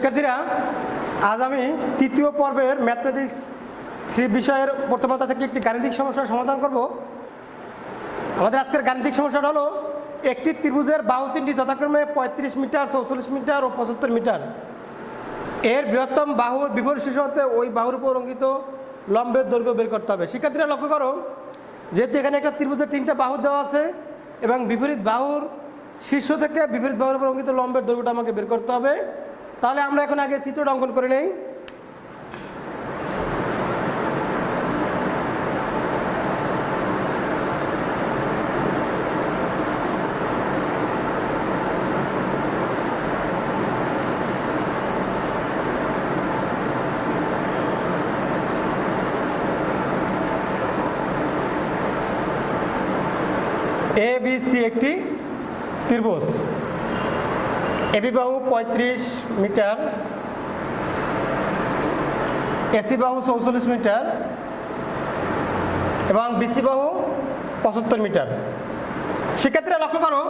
শিক্ষার্থীরা, আজ আমি তৃতীয় পর্বের ম্যাথমেটিক্স 3 বিষয়ের প্রথমতা থেকে একটি গাণিতিক সমস্যার সমাধান করব। আমাদের আজকের গাণিতিক সমস্যাটা হলো একটি ত্রিভুজের বাহু তিনটি যথাক্রমে 35 মিটার, 44 মিটার ও 75 মিটার। এর বৃহত্তম বাহুর বিপরীত শীর্ষ হতে ওই বাহুর উপর অঙ্কিত লম্বের দৈর্ঘ্য বের করতে হবে। শিক্ষার্থীরা লক্ষ্য করো, যেহেতু এখানে একটা ত্রিভুজের 3টা বাহু দেওয়া আছে এবং বিপরীত বাহুর শীর্ষ থেকে বিপরীত বাহুর উপর অঙ্কিত লম্বের দৈর্ঘ্যটা আমাকে বের করতে হবে। তাহলে আমরা এখন আগে চিত্রটা অঙ্কন করে নেই। ABC একটি ত্রিভুজ। এবি বাহু 35 মিটার, এসি বাহু 44 মিটার এবং বিসি বাহু 75 মিটার। শিক্ষার্থীরা লক্ষ্য করো,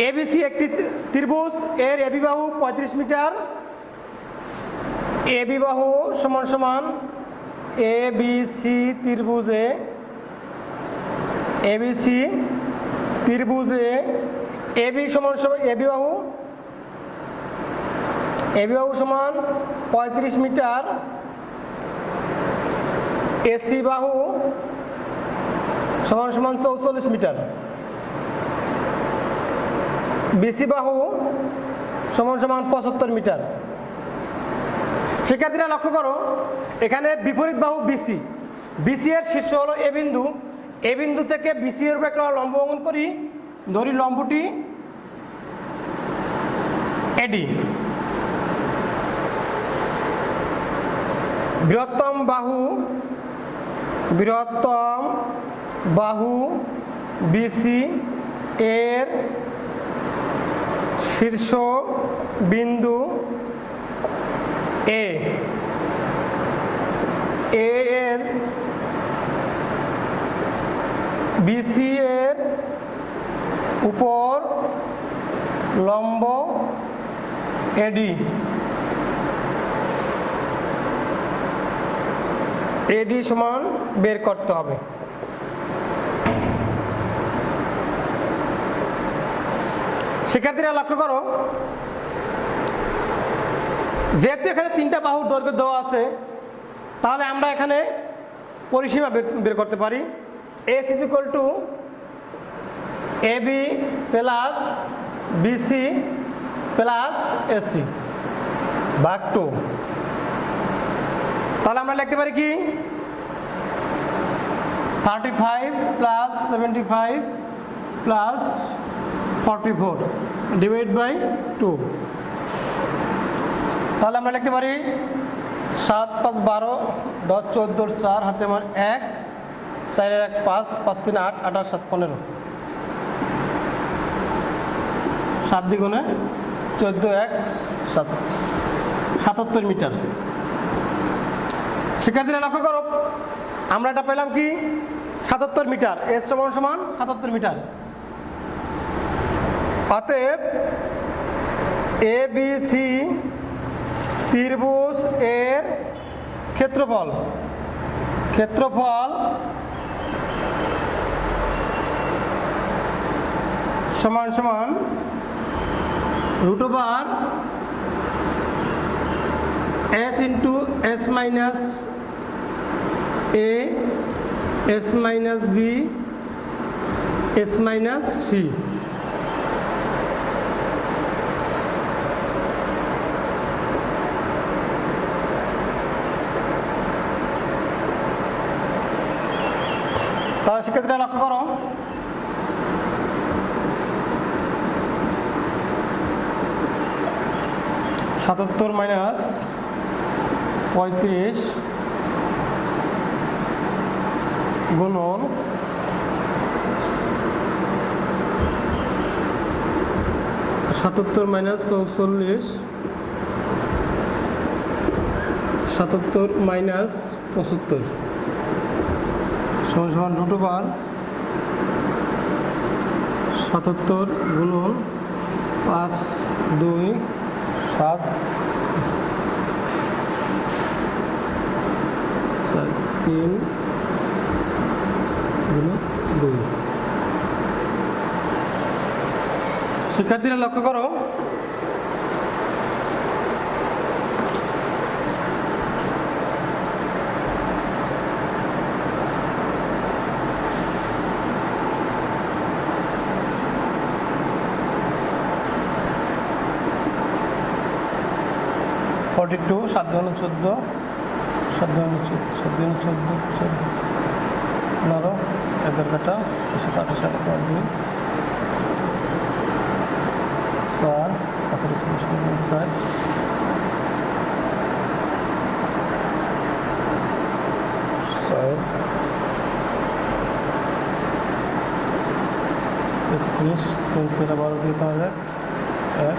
এবিসি একটি ত্রিভুজ, এর এবি বাহু 35 মিটার, এবি বাহু সমান সমান এবিসি ত্রিভুজে এবি সমান সমান এবি বাহু সমান 35 মিটার, এসি বাহু সমান সমান 44 মিটার, বিসি বাহু সমান সমান 75 মিটার। শিক্ষার্থীরা লক্ষ্য করো, এখানে বিপরীত বাহু বিসি এর শীর্ষ হলো এ বিন্দু। এ বিন্দু থেকে বিসি এর উপর একটা লম্ব অঙ্কন করি, ধরি লম্বটি এডি। বৃহত্তম বাহু বিসি এর শীর্ষ বিন্দু এর বিসি এর উপর লম্ব এডি। এডি সমান বের করতে হবে। শিক্ষার্থীরা লক্ষ্য করো, যেহেতু এখানে 3টা বাহুর দৈর্ঘ্য দেওয়া আছে, তাহলে আমরা এখানে পরিসীমা বের করতে পারি। S is equal to AB plus BC plus AC ভাগ 2। তাহলে আমরা লিখতে পারি কি 35 প্লাস 75 প্লাস 44 ডিভাইড বাই 2। তাহলে আমরা লিখতে পারি 7 5 12 10 14 4 হাতে আমার 1 4 1 5 5 3 8 8 7 15 7 দ্বিগুণে 14 1 7 77 মিটার। শিক্ষার্থীরা লক্ষ্য করো, আমরা এটা পেলাম কি 77 মিটার। এস সমান সমান 77 মিটার। অতএব এবিসি ত্রিভুজ এর ক্ষেত্রফল সমান সমান √, s into s minus a, s minus b, s minus c। তাহলে শিক্ষার্থীরা লক্ষ্য করো, -77 মাইনাস 35 গুণন 77 মাইনাস 44 77 মাইনাস 75 সমান √, 77 গুণন 5 2 7 3 গুণ 2। শিক্ষার্থীরা লক্ষ্য করো, টু 7 × 14, 7 × 14, 15, 11 কাটা 28, 2 4 5 4 31 3 से 12 দিতে হবে 1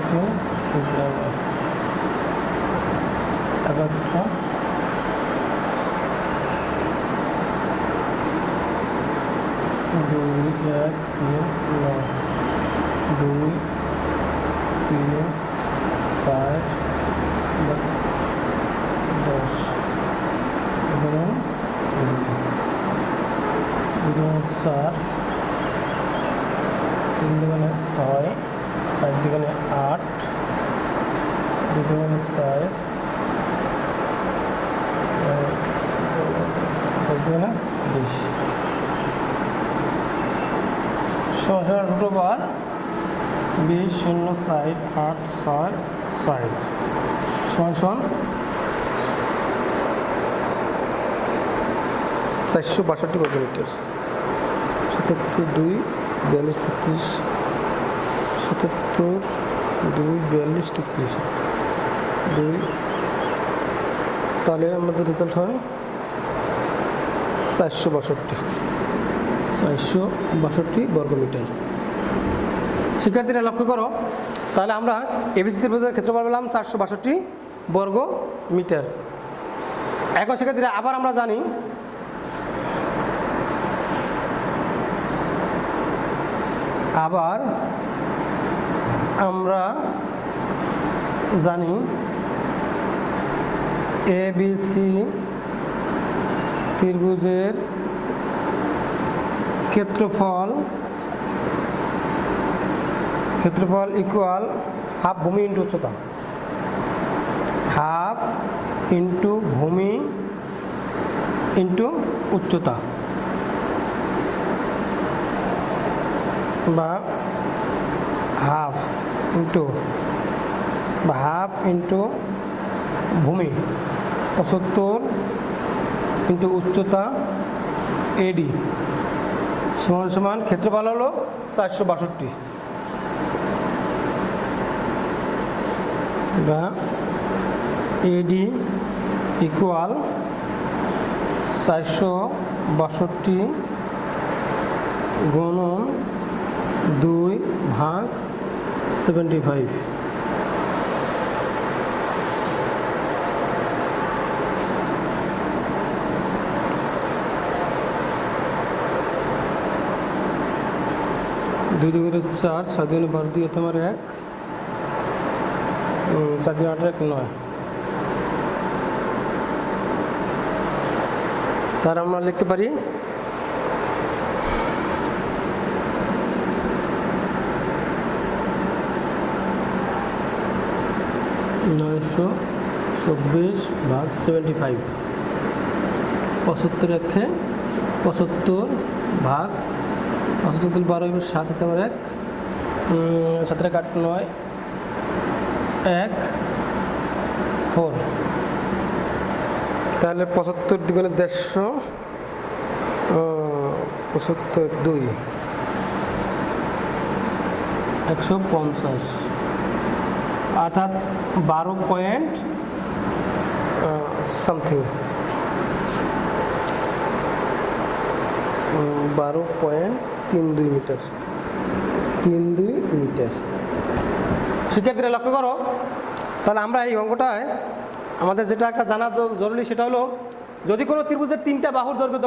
3 11টা 2 1 3 9 2 3 4 10 এবং 4 3 দুগুণে 6 4 দুগুণে 8 2 দুগুণে 4 দুগুণে 20 সহসার দুটো বার 20 0 4 8 6 6 সমান সমান 462 বর্গমিটার। 77 2 42 33 77 2 42 33 2, তাহলে আমাদের রেজাল্ট হয় 462 বর্গমিটার। শিক্ষার্থীরা লক্ষ্য করো, তাহলে আমরা এবিসি ত্রিভুজের ক্ষেত্রফল পেলাম 462 বর্গ মিটার। এখন শিক্ষার্থীরা আবার আমরা জানি এবিসি ত্রিভুজের ক্ষেত্রফল ইকুয়াল হাফ ভূমি ইন্টু উচ্চতা, হাফ ইন্টু ভূমি ইন্টু উচ্চতা, বা হাফ ইন্টু ভূমি 75 ইন্টু উচ্চতা এডি সমান সমান ক্ষেত্রফল হলো 462, বা এডি ইকুয়াল 462 গুণন 2/75। দুই দুগুণে 4 6 দুগুণে 12 দিয়ে তোমার 1 4 দুগুণে 8 1 9, তার আমরা লিখতে পারি 924/75। 75 একে 75 ভাগ 75 12 7 তোমার 1 7 8 9 1 4, তাহলে 75 দুগুণে 150 75 2 150, অর্থাৎ 12 পয়েন্ট সামথিং 12.32 মিটার। শিক্ষার্থীরা লক্ষ্য করো, তাহলে আমরা এই অঙ্কটায় আমাদের যেটা একটা জানা জরুরি সেটা হলো, যদি কোনো ত্রিভুজের 3টা বাহুর দৈর্ঘ্য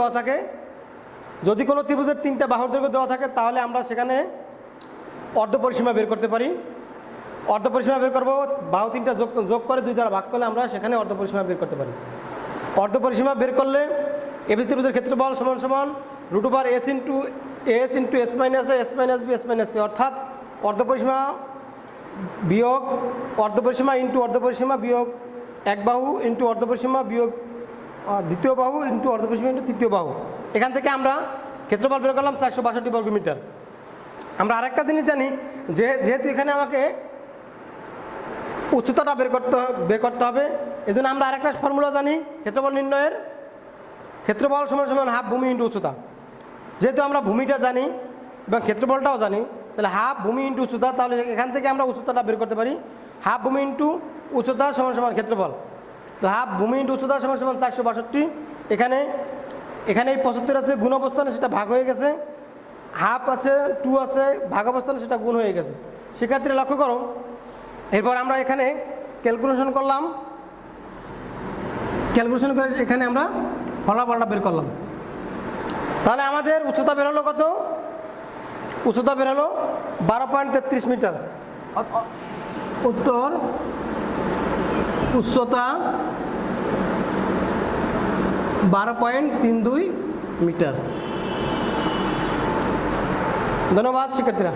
দেওয়া থাকে, তাহলে আমরা সেখানে অর্ধপরিসীমা বের করতে পারি। অর্ধপরিসীমা বের করবো, বাহু 3টা যোগ করে 2 দ্বারা ভাগ করলে আমরা সেখানে অর্ধপরিসীমা বের করতে পারি। অর্ধপরিসীমা বের করলে এবিসি ত্রিভুজের ক্ষেত্রফল সমান সমান √s into S minus A S minus B S minus C, অর্থাৎ অর্ধপরিসীমা বিয়োগ অর্ধপরিসীমা ইন্টু অর্ধপরিসীমা বিয়োগ এক বাহু ইন্টু অর্ধপরিসীমা বিয়োগ দ্বিতীয় বাহু ইন্টু অর্ধপরিসীমা ইন্টু তৃতীয় বাহু। এখান থেকে আমরা ক্ষেত্রফল বের করলাম 462 বর্গমিটার। আমরা আরেকটা জিনিস জানি যে যেহেতু এখানে আমাকে উচ্চতাটা বের করতে হবে, এই জন্য আমরা আরেকটা ফর্মুলা জানি ক্ষেত্রফল নির্ণয়ের, ক্ষেত্রফল সমান সমান হাফ ভূমি ইন্টু উচ্চতা। যেহেতু আমরা ভূমিটা জানি এবং ক্ষেত্রফলটাও জানি, তাহলে হাফ ভূমি ইন্টু উচ্চতা, তাহলে এখান থেকে আমরা উচ্চতাটা বের করতে পারি। হাফ ভূমি ইন্টু উচ্চতা সমান সমান ক্ষেত্রফল, তাহলে হাফ ভূমি ইন্টু উচ্চতা সমান সমান 462। এখানে এই 75 আছে গুণ অবস্থানে, সেটা ভাগ হয়ে গেছে, হাফ আছে 2 আছে ভাগ অবস্থানে, সেটা গুণ হয়ে গেছে। সেক্ষেত্রে লক্ষ্য করো, এরপর আমরা এখানে ক্যালকুলেশন করলাম, ক্যালকুলেশন করে এখানে আমরা ফলাফলটা বের করলাম। তাহলে আমাদের উচ্চতা বের হলো কত? উচ্চতা বের হলো 12.33 মিটার। উত্তর উচ্চতা 12.32 মিটার। ধন্যবাদ শিক্ষার্থীরা।